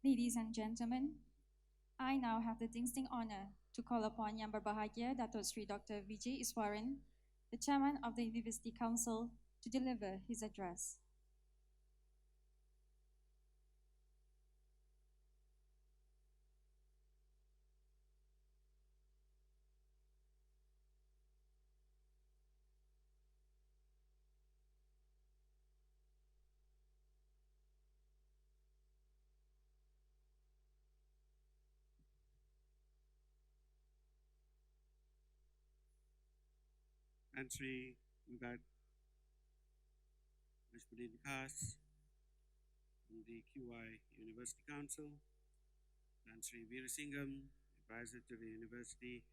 Ladies and gentlemen, I now have the distinct honor to call upon Yang Berbahagia Datuk Sri Dr. Vijay Eswaran, the Chairman of the University Council, to deliver his address. Tan Sri Mugat Nashmuddin Khas from the QI University Council, Tan Sri Veerasingham, advisor to the university,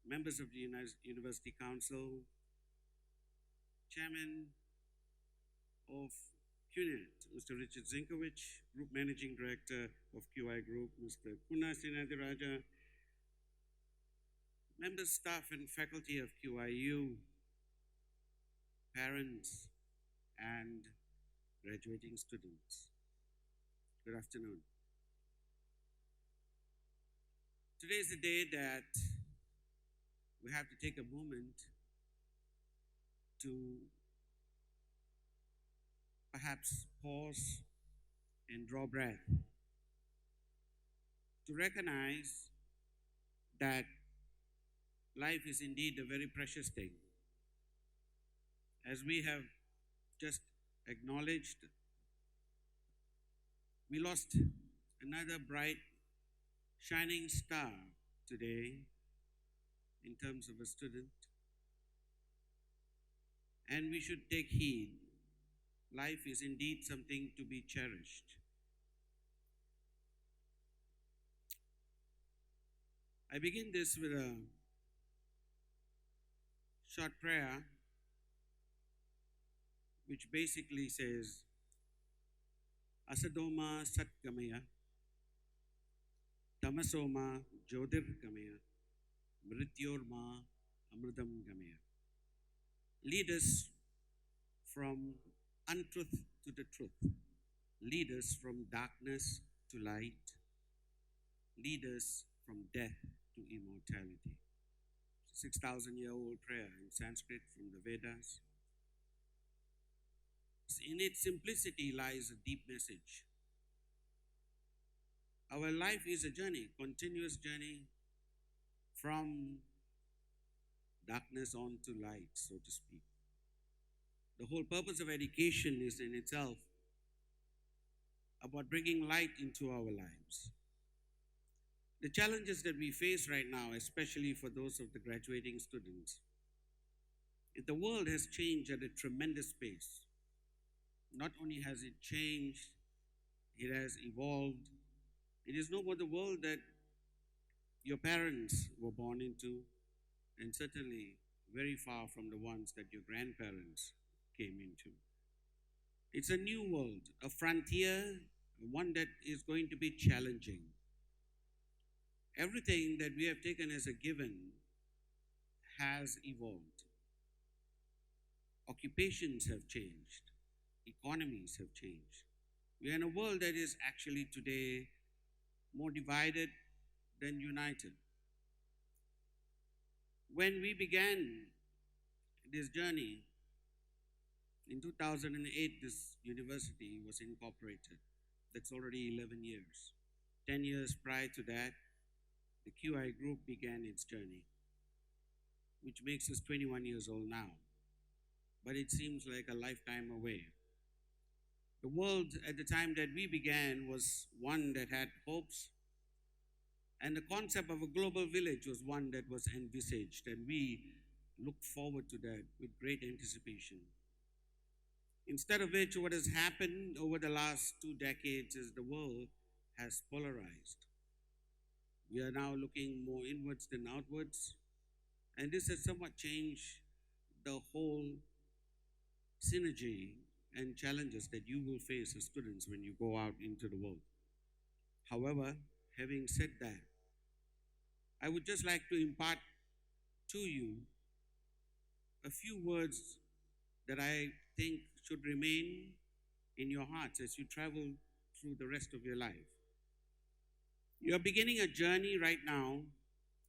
members of the University Council, Chairman of QNet, Mr. Richard Zinkovich, Group Managing Director of QI Group, Mr. Kuna Sinadiraja, members, staff, and faculty of QIU, parents, and graduating students. Good afternoon. Today is the day that we have to take a moment to perhaps pause and draw breath, to recognize that life is indeed a very precious thing. As we have just acknowledged, we lost another bright, shining star today in terms of a student, and we should take heed. Life is indeed something to be cherished. I begin this with a short prayer which basically says, Asadoma Satgamaya, Tamasoma Jyotirgamaya, Mrityorma Amridam Gamaya. Lead us from untruth to the truth. Lead us from darkness to light. Lead us from death to immortality. 6,000-year-old prayer in Sanskrit from the Vedas. In its simplicity lies a deep message. Our life is a journey, continuous journey from darkness on to light, so to speak. The whole purpose of education is in itself about bringing light into our lives. The challenges that we face right now, especially for those of the graduating students, the world has changed at a tremendous pace. Not only has it changed, it has evolved. It is no more the world that your parents were born into, and certainly very far from the ones that your grandparents came into. It's a new world, a frontier, one that is going to be challenging. Everything that we have taken as a given has evolved. Occupations have changed, economies have changed. We are in a world that is actually today more divided than united. When we began this journey, in 2008, this university was incorporated. That's already 11 years. 10 years prior to that, the QI group began its journey, which makes us 21 years old now. But it seems like a lifetime away. The world at the time that we began was one that had hopes, and the concept of a global village was one that was envisaged, and we looked forward to that with great anticipation. Instead of which, what has happened over the last 2 decades is the world has polarized. We are now looking more inwards than outwards, and this has somewhat changed the whole synergy and challenges that you will face as students when you go out into the world. However, having said that, I would just like to impart to you a few words that I think should remain in your hearts as you travel through the rest of your life. You're beginning a journey right now,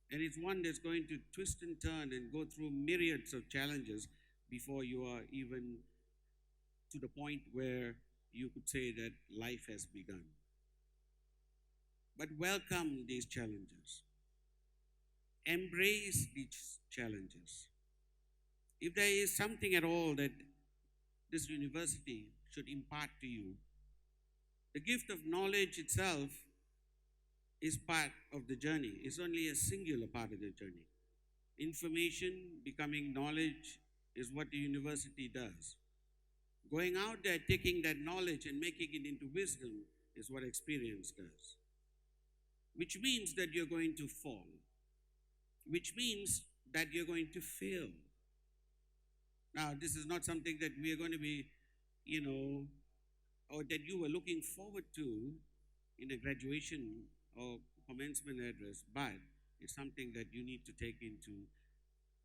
and it's one that's going to twist and turn and go through myriads of challenges before you are even to the point where you could say that life has begun. But welcome these challenges, embrace these challenges. If there is something at all that this university should impart to you, the gift of knowledge itself is part of the journey, it's only a singular part of the journey. Information becoming knowledge is what the university does. Going out there, taking that knowledge and making it into wisdom is what experience does. Which means that you're going to fall, which means that you're going to fail. Now, this is not something that we are going to be, or that you were looking forward to in a graduation or commencement address, but it's something that you need to take into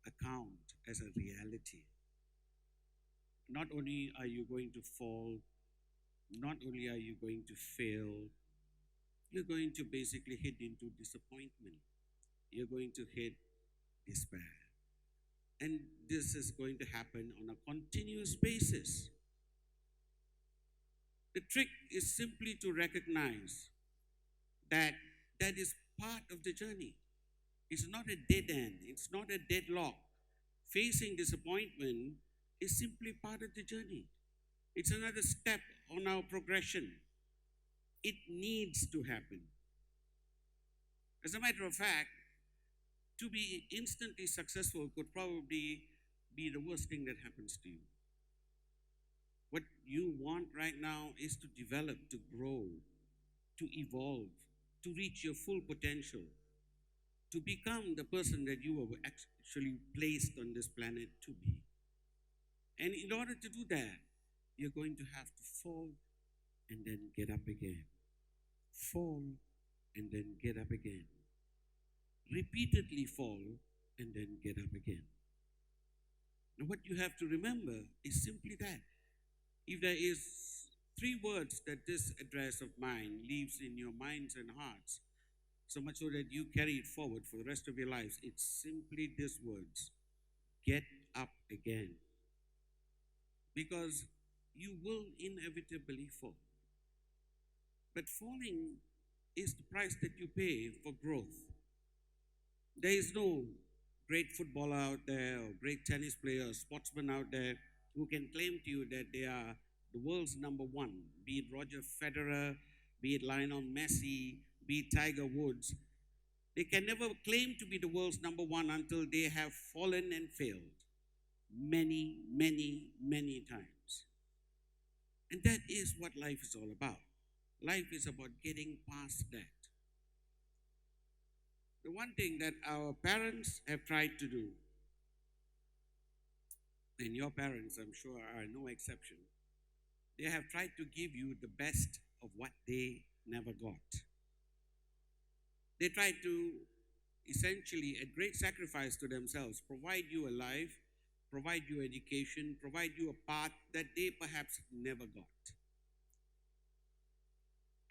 account as a reality. Not only are you going to fall, not only are you going to fail, you're going to basically hit into disappointment. You're going to hit despair. And this is going to happen on a continuous basis. The trick is simply to recognize that that is part of the journey. It's not a dead end, it's not a deadlock. Facing disappointment is simply part of the journey. It's another step on our progression. It needs to happen. As a matter of fact, to be instantly successful could probably be the worst thing that happens to you. What you want right now is to develop, to grow, to evolve, to reach your full potential, to become the person that you were actually placed on this planet to be. And in order to do that, you're going to have to fall and then get up again. Fall and then get up again. Repeatedly fall and then get up again. Now, what you have to remember is simply that. If there is 3 words that this address of mine leaves in your minds and hearts, so much so that you carry it forward for the rest of your lives, it's simply these words: get up again. Because you will inevitably fall. But falling is the price that you pay for growth. There is no great footballer out there or great tennis player or sportsman out there who can claim to you that they are the world's number one, be it Roger Federer, be it Lionel Messi, be it Tiger Woods. They can never claim to be the world's number one until they have fallen and failed many, many, many times. And that is what life is all about. Life is about getting past that. The one thing that our parents have tried to do, and your parents, I'm sure, are no exception, they have tried to give you the best of what they never got. They tried to essentially, at great sacrifice to themselves, provide you a life, provide you education, provide you a path that they perhaps never got.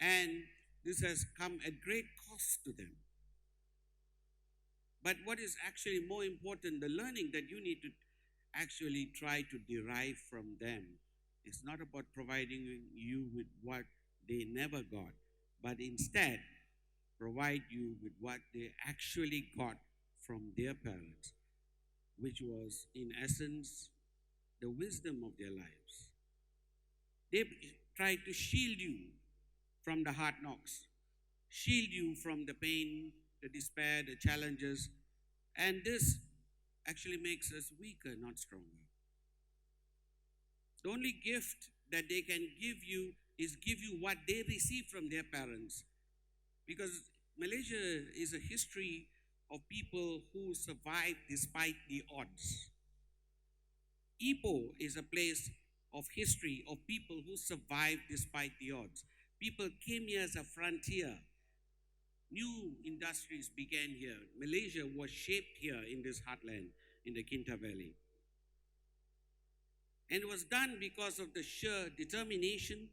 And this has come at great cost to them. But what is actually more important, the learning that you need to actually try to derive from them, is not about providing you with what they never got, but instead provide you with what they actually got from their parents, which was, in essence, the wisdom of their lives. They tried to shield you from the hard knocks, shield you from the pain, the despair, the challenges, and this actually makes us weaker, not stronger. The only gift that they can give you is give you what they received from their parents. Because Malaysia is a history of people who survived despite the odds. Ipoh is a place of history of people who survived despite the odds. People came here as a frontier. New industries began here. Malaysia was shaped here in this heartland, in the Kinta Valley. And it was done because of the sheer determination,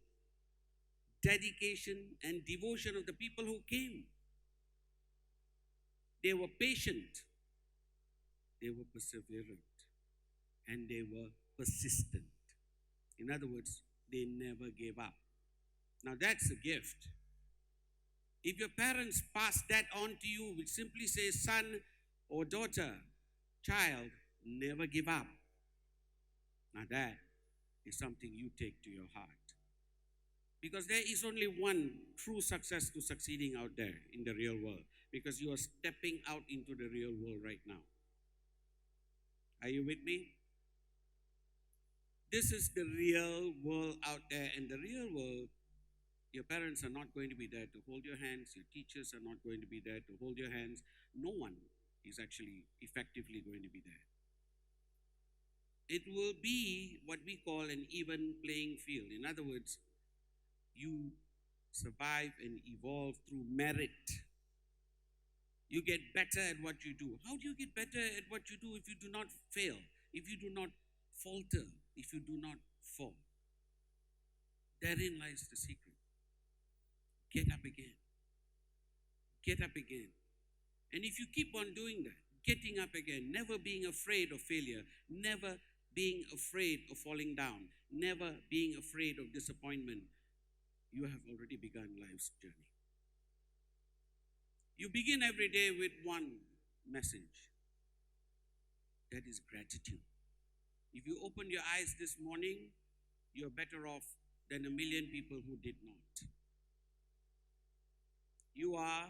dedication, and devotion of the people who came. They were patient, they were perseverant, and they were persistent. In other words, they never gave up. Now that's a gift. If your parents pass that on to you, which simply says, son or daughter, child, never give up. Now that is something you take to your heart. Because there is only one true success to succeeding out there in the real world. Because you are stepping out into the real world right now. Are you with me? This is the real world out there. And the real world, your parents are not going to be there to hold your hands. Your teachers are not going to be there to hold your hands. No one is actually effectively going to be there. It will be what we call an even playing field. In other words, you survive and evolve through merit. You get better at what you do. How do you get better at what you do if you do not fail, if you do not falter, if you do not fall? Therein lies the secret. Get up again. Get up again. And if you keep on doing that, getting up again, never being afraid of failure, never being afraid of falling down, never being afraid of disappointment, you have already begun life's journey. You begin every day with one message. That is gratitude. If you open your eyes this morning, you're better off than a million people who did not. You are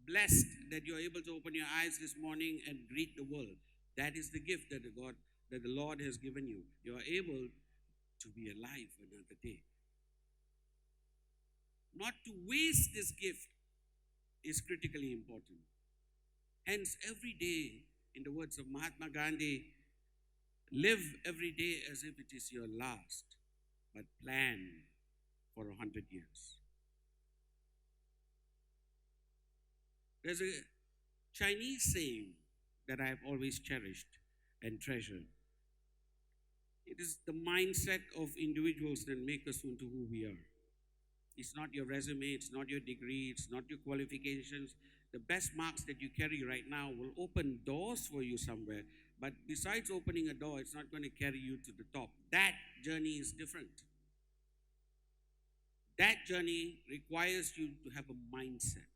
blessed that you're able to open your eyes this morning and greet the world. That is the gift that the Lord has given you. You are able to be alive another day. Not to waste this gift is critically important. Hence, every day, in the words of Mahatma Gandhi, live every day as if it is your last, but plan for 100 years. There's a Chinese saying that I've always cherished and treasured. It is the mindset of individuals that make us into who we are. It's not your resume, it's not your degree, it's not your qualifications. The best marks that you carry right now will open doors for you somewhere. But besides opening a door, it's not going to carry you to the top. That journey is different. That journey requires you to have a mindset.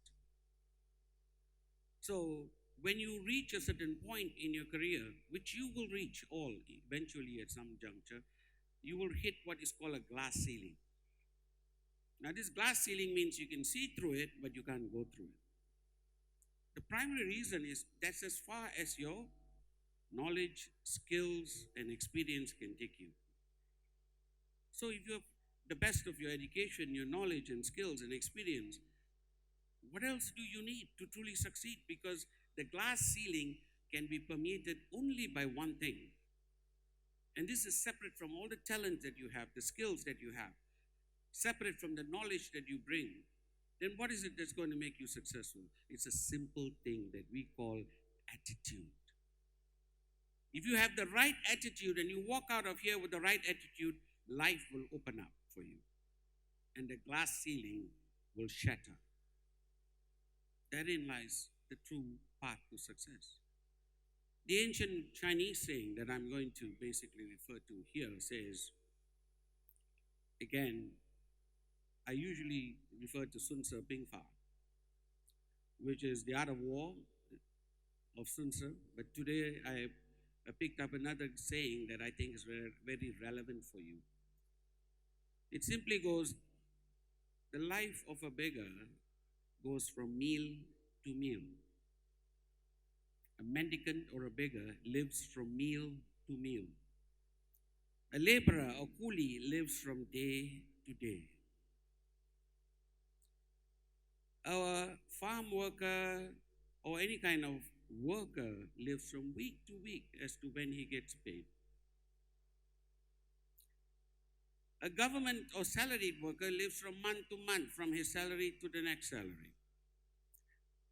So, when you reach a certain point in your career, which you will reach all eventually at some juncture, you will hit what is called a glass ceiling. Now, this glass ceiling means you can see through it, but you can't go through it. The primary reason is that's as far as your knowledge, skills, and experience can take you. So, if you have the best of your education, your knowledge, and skills, and experience, what else do you need to truly succeed? Because the glass ceiling can be permeated only by one thing. And this is separate from all the talent that you have, the skills that you have, separate from the knowledge that you bring. Then what is it that's going to make you successful? It's a simple thing that we call attitude. If you have the right attitude and you walk out of here with the right attitude, life will open up for you. And the glass ceiling will shatter. Therein lies the true path to success. The ancient Chinese saying that I'm going to basically refer to here says, again, I usually refer to Sun Tzu Ping Fa, which is the art of war of Sun Tzu. But today I picked up another saying that I think is very, very relevant for you. It simply goes, the life of a beggar goes from meal to meal. A mendicant or a beggar lives from meal to meal. A laborer or coolie lives from day to day. A farm worker or any kind of worker lives from week to week as to when he gets paid. A government or salaried worker lives from month to month, from his salary to the next salary.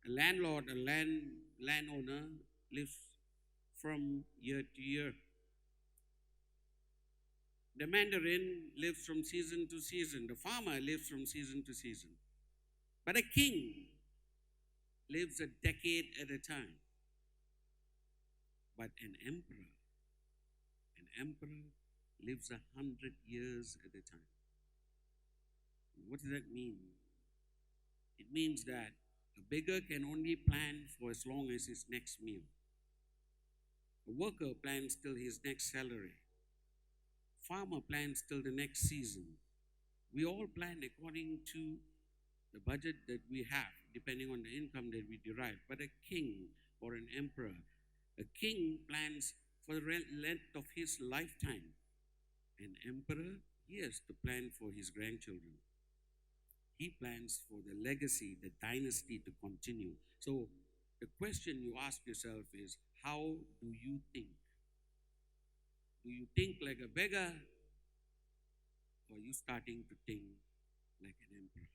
A landlord, a landowner lives from year to year. The mandarin lives from season to season. The farmer lives from season to season. But a king lives a decade at a time. But an emperor lives 100 years at a time. What does that mean? It means that a beggar can only plan for as long as his next meal. A worker plans till his next salary. Farmer plans till the next season. We all plan according to the budget that we have, depending on the income that we derive. But a king or an emperor, a king plans for the length of his lifetime. An emperor, he has to plan for his grandchildren. He plans for the legacy, the dynasty to continue. So the question you ask yourself is, how do you think? Do you think like a beggar, or are you starting to think like an emperor?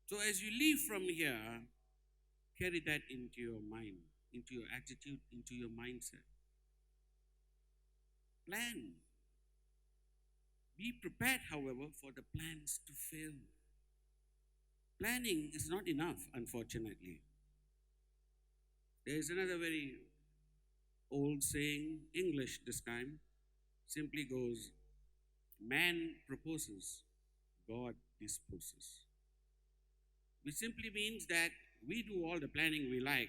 So as you leave from here, carry that into your mind, into your attitude, into your mindset. Plan. Be prepared, however, for the plans to fail. Planning is not enough, unfortunately. There is another very old saying, English this time, simply goes, man proposes, God disposes. Which simply means that we do all the planning we like,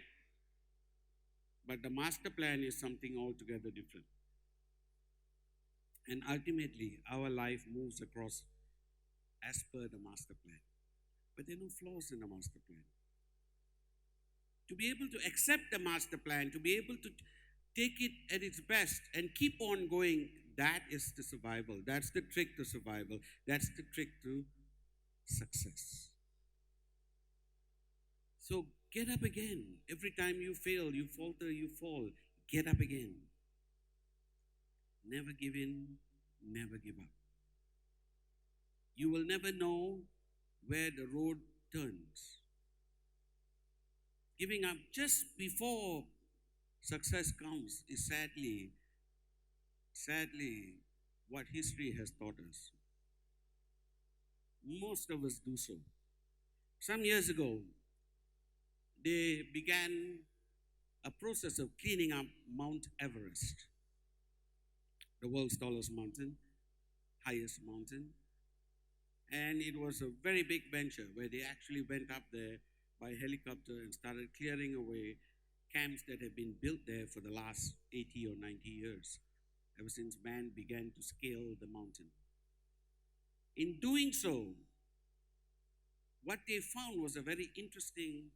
but the master plan is something altogether different. And ultimately, our life moves across as per the master plan. But there are no flaws in the master plan. To be able to accept the master plan, to be able to take it at its best and keep on going, that is the survival. That's the trick to survival. That's the trick to success. So get up again. Every time you fail, you falter, you fall. Get up again. Never give in, never give up. You will never know where the road turns. Giving up just before success comes is sadly, what history has taught us. Most of us do so. Some years ago, they began a process of cleaning up Mount Everest, the world's tallest mountain, highest mountain. And it was a very big venture where they actually went up there by helicopter and started clearing away camps that have been built there for the last 80 or 90 years, ever since man began to scale the mountain. In doing so, what they found was a very interesting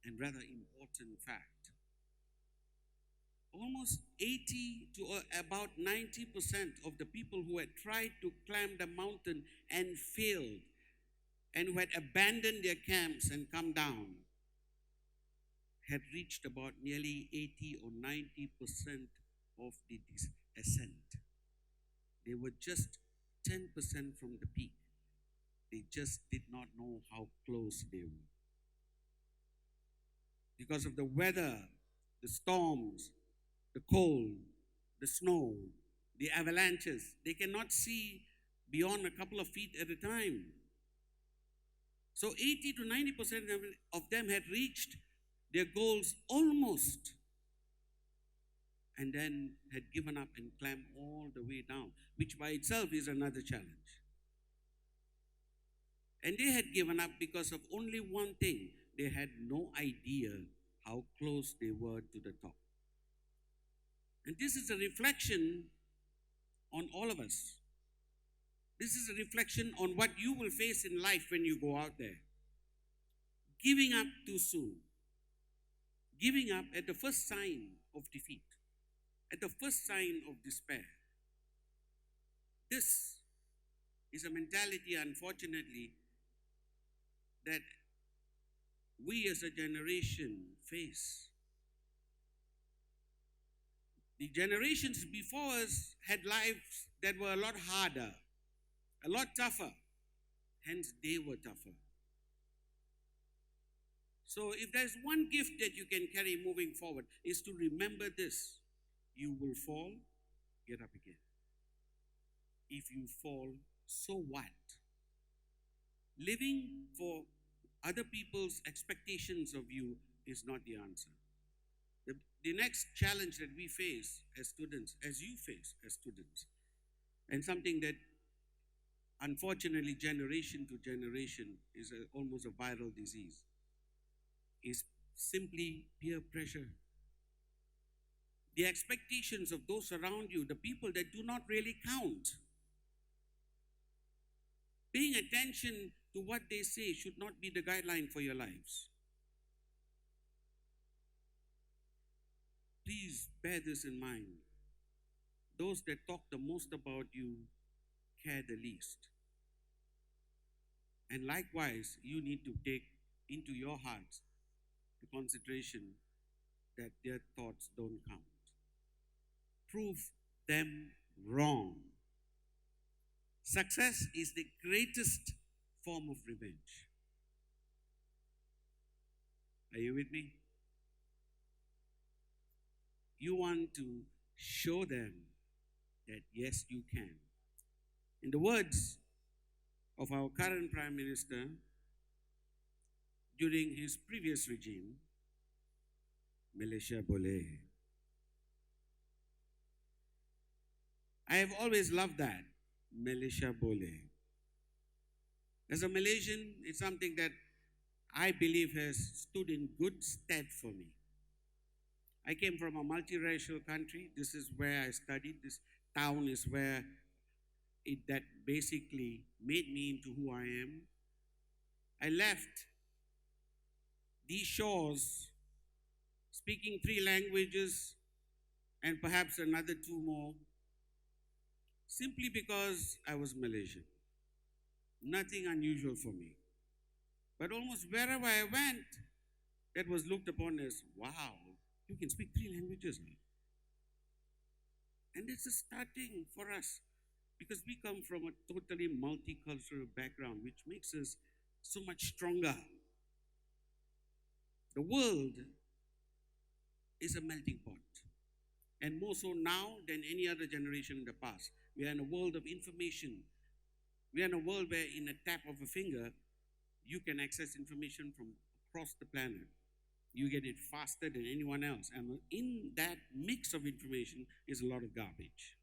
and rather important fact. Almost 80 to about 90% of the people who had tried to climb the mountain and failed, and who had abandoned their camps and come down, had reached about nearly 80 or 90% of the ascent. They were just 10% from the peak. They just did not know how close they were. Because of the weather, the storms, the cold, the snow, the avalanches, they cannot see beyond a couple of feet at a time. So 80 to 90% of them had reached their goals almost, and then had given up and climbed all the way down, which by itself is another challenge. And they had given up because of only one thing. They had no idea how close they were to the top. And this is a reflection on all of us. This is a reflection on what you will face in life when you go out there. Giving up too soon. Giving up at the first sign of defeat. At the first sign of despair. This is a mentality, unfortunately, that we as a generation face. The generations before us had lives that were a lot harder, a lot tougher. Hence, they were tougher. So if there's one gift that you can carry moving forward, is to remember this. You will fall, get up again. If you fall, so what? Living for Other people's expectations of you is not the answer. The next challenge that we face as students, as you face as students, and something that unfortunately generation to generation is almost a viral disease, is simply peer pressure. The expectations of those around you, the people that do not really count. Paying attention to what they say should not be the guideline for your lives. Please bear this in mind. Those that talk the most about you care the least. And likewise, you need to take into your hearts the consideration that their thoughts don't count. Prove them wrong. Success is the greatest form of revenge. Are you with me? You want to show them that yes, you can. In the words of our current Prime Minister during his previous regime, Malaysia boleh. I have always loved that, Malaysia boleh. As a Malaysian, it's something that I believe has stood in good stead for me. I came from a multiracial country. This is where I studied. This town is where that basically made me into who I am. I left these shores speaking 3 languages and perhaps another 2 more, simply because I was Malaysian. Nothing unusual for me. But almost wherever I went, that was looked upon as, wow, you can speak 3 languages. And it's a starting for us, because we come from a totally multicultural background, which makes us so much stronger. The world is a melting pot. And more so now than any other generation in the past. We are in a world of information. We are in a world where in a tap of a finger, you can access information from across the planet. You get it faster than anyone else. And in that mix of information is a lot of garbage.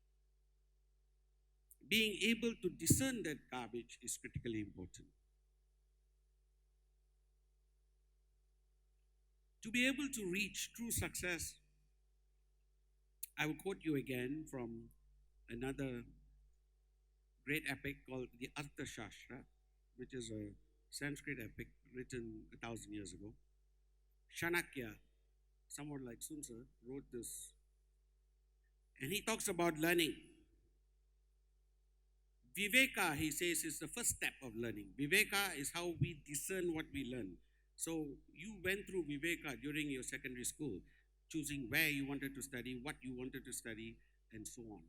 Being able to discern that garbage is critically important. To be able to reach true success, I will quote you again from another great epic called the Arthashastra, which is a Sanskrit epic written 1,000 years ago. Chanakya, someone like Sun Tzu, wrote this. And he talks about learning. Viveka, he says, is the first step of learning. Viveka is how we discern what we learn. So you went through Viveka during your secondary school, choosing where you wanted to study, what you wanted to study, and so on.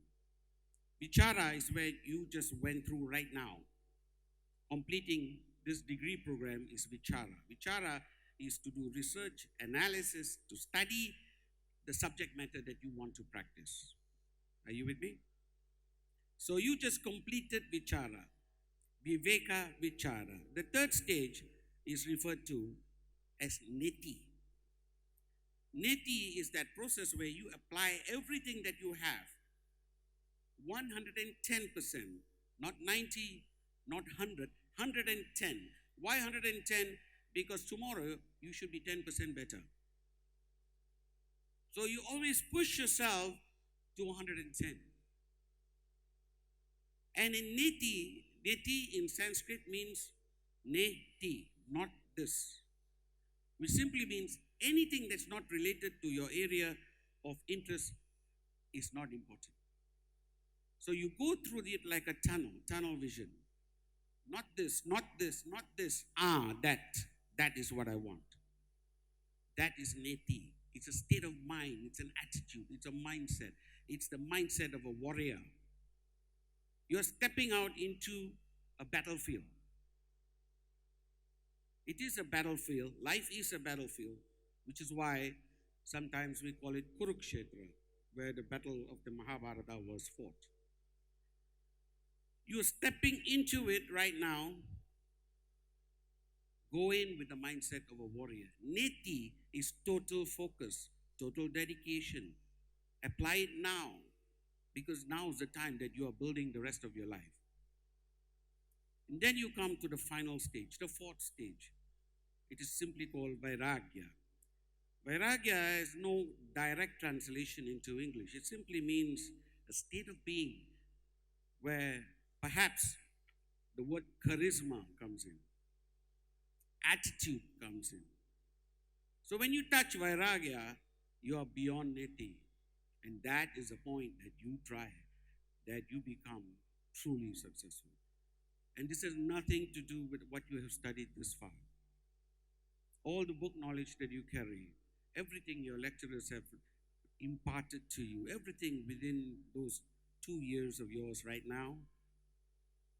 Vichara is where you just went through right now. Completing this degree program is Vichara. Vichara is to do research, analysis, to study the subject matter that you want to practice. Are you with me? So you just completed Vichara, Viveka Vichara. The third stage is referred to as Neti. Neti is that process where you apply everything that you have, 110%, not 90, not 100, 110. Why 110? Because tomorrow you should be 10% better. So you always push yourself to 110. And in Neti, Neti in Sanskrit means Neti, not this. Which simply means anything that's not related to your area of interest is not important. So you go through it like a tunnel vision. Not this, not this, not this. That is what I want. That is Neti. It's a state of mind, it's an attitude, it's a mindset. It's the mindset of a warrior. You're stepping out into a battlefield. It is a battlefield. Life is a battlefield, which is why sometimes we call it Kurukshetra, where the battle of the Mahabharata was fought. You're stepping into it right now Go in with the mindset of a warrior. Neti is total focus, total dedication. Apply it now, because now is the time that you are building the rest of your life. And then you come to the final stage, the fourth stage. It is simply called Vairagya. Vairagya has no direct translation into English. It simply means a state of being where perhaps the word charisma comes in, attitude comes in. So when you touch Vairagya, you are beyond neti. And that is the point that you try, that you become truly successful. And this has nothing to do with what you have studied this far. All the book knowledge that you carry, everything your lecturers have imparted to you, everything within those 2 years of yours right now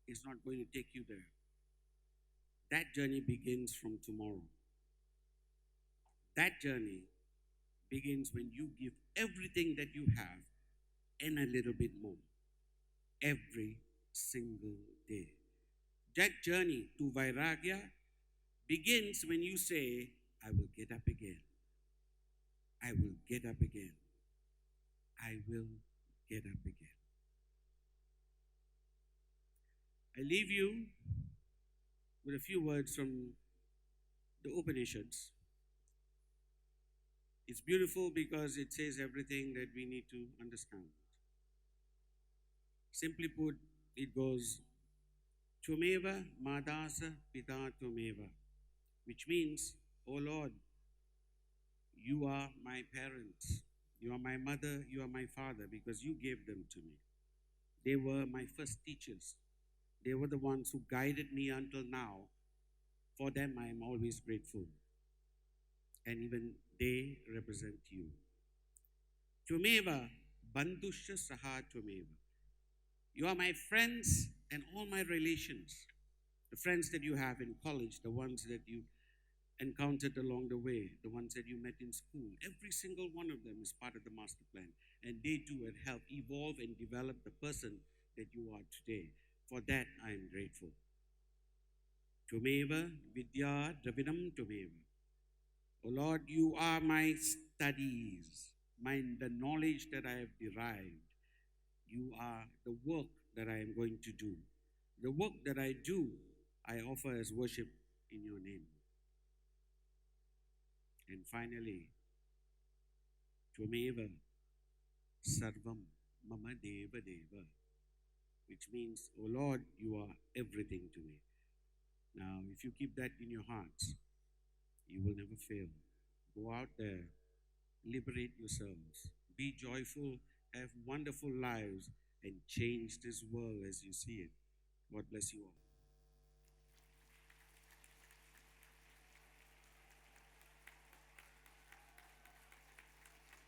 is not going to take you there. That journey begins from tomorrow. That journey begins when you give everything that you have and a little bit more every single day. That journey to Vairagya begins when you say, I will get up again. I will get up again. I will get up again. I leave you with a few words from the Upanishads. It's beautiful because it says everything that we need to understand. Simply put, it goes, Tumeva Madasa Pita Tumeva, which means, oh Lord, you are my parents. You are my mother, you are my father, because you gave them to me. They were my first teachers. They were the ones who guided me until now. For them, I am always grateful. And even they represent you. Tumeva Bandusha Saha Tumeva. You are my friends and all my relations. The friends that you have in college, the ones that you encountered along the way, the ones that you met in school. Every single one of them is part of the master plan. And they too have helped evolve and develop the person that you are today. For that, I am grateful. Tumeva Vidya Dravidam Tumeva. Oh Lord, you are my studies, the knowledge that I have derived. You are the work that I am going to do. The work that I do, I offer as worship in your name. And finally, Tvameva Sarvam Mama Deva Deva, which means, oh Lord, you are everything to me. Now, if you keep that in your hearts, you will never fail. Go out there, liberate yourselves, be joyful, have wonderful lives, and change this world as you see it. God bless you all.